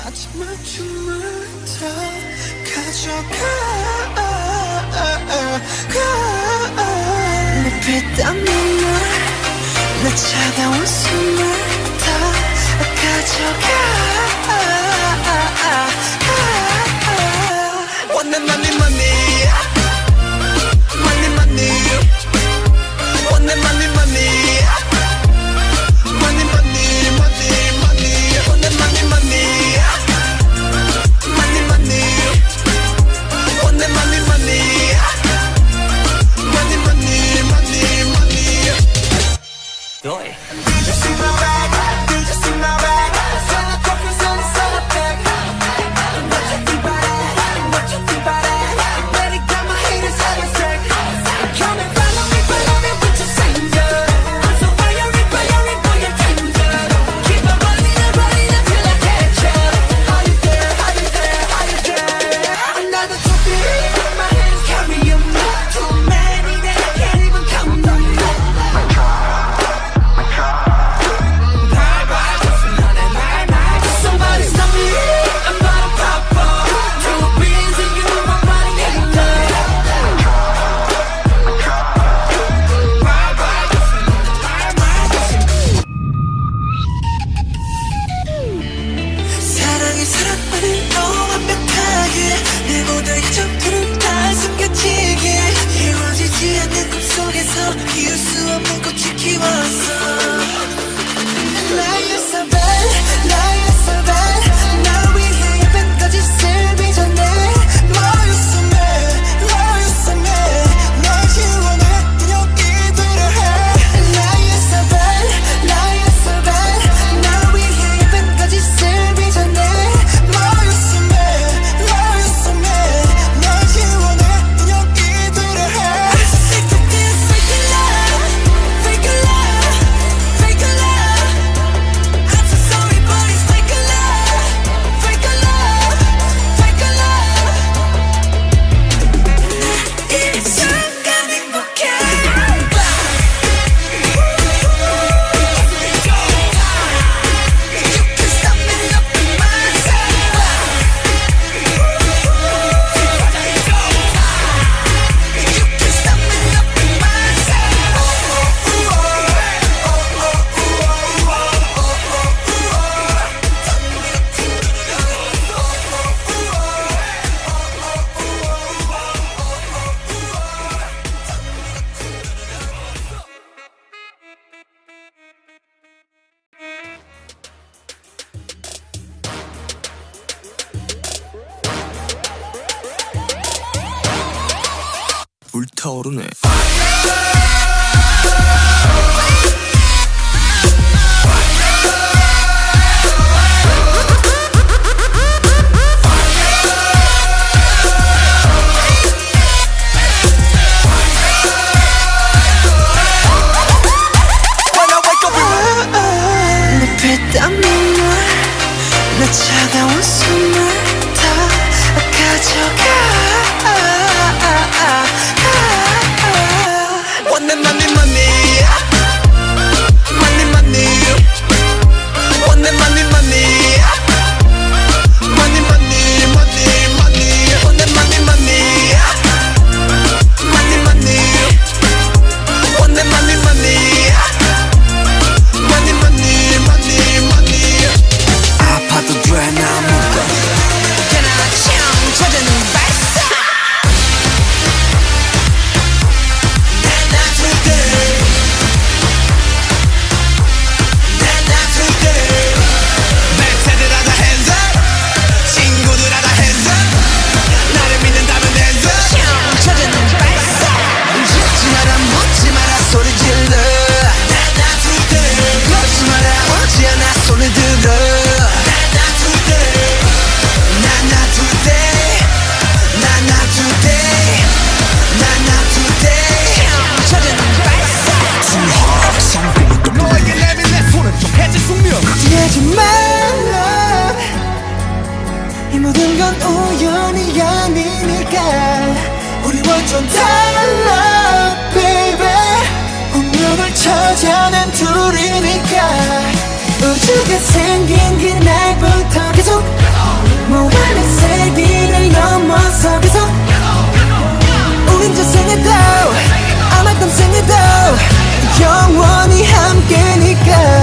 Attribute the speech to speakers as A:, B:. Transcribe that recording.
A: 마지막 춤을 다 가져가 내 피땀 눈물 내 차가운 숨을 다 가져가 Want that money money money money Want that money money money money money money Want that money money money money Want that money money money money money money Do it. Did you see my bag? Did you see my bag? Send the coffee, send the bag. What you think about it? What you think about it? Let it got my haters having sex. Come and follow me with your stranger. I'm so fiery for your danger. Keep on running until I catch ya. How you there? How you there? How you there? Another trophy in my hands, carry 'em. Too many that I can't even count them. Somebody stop me, I'm gonna pop up. Two beans and you, my body hater. 사랑이 사랑만을 너무 완벽하게 내 모든 이점들을 다 숨겨지게 이루어지지 않는 꿈속에서 이을 수 없는 꽃이 키웠어 Like you're so bad, like you're so bad 날 위해 예쁜까지 쓸기 전에 Love you so mad, love you so mad 널 지원해 여기들을 해 Like you're so bad, like you're so bad 날 위해 예쁜까지 쓸기 전에 Love you so mad, love you so mad 널 지원해 여기들을 해 I'm so sick of this fake love, fake love, fake love I'm so sorry but it's fake love, fake love, fake love 이 순간 행복해 You can stop me up in myself You can stop me up in 불타오르네 내 피땀 눈물 내 차가운 숨을 다 가져가 Want that money money money money Want that money money money money money money Want that money money money money Want that money money money money money money 아파도 돼 나 믿어 괜찮아 참 찾아는 발사 이 모든 건 우연이 아니니까 우리 완전 달라 baby 운명을 찾아낸 둘이니까 우주가 생긴 그날부터 계속 평생에도 영원히 함께니까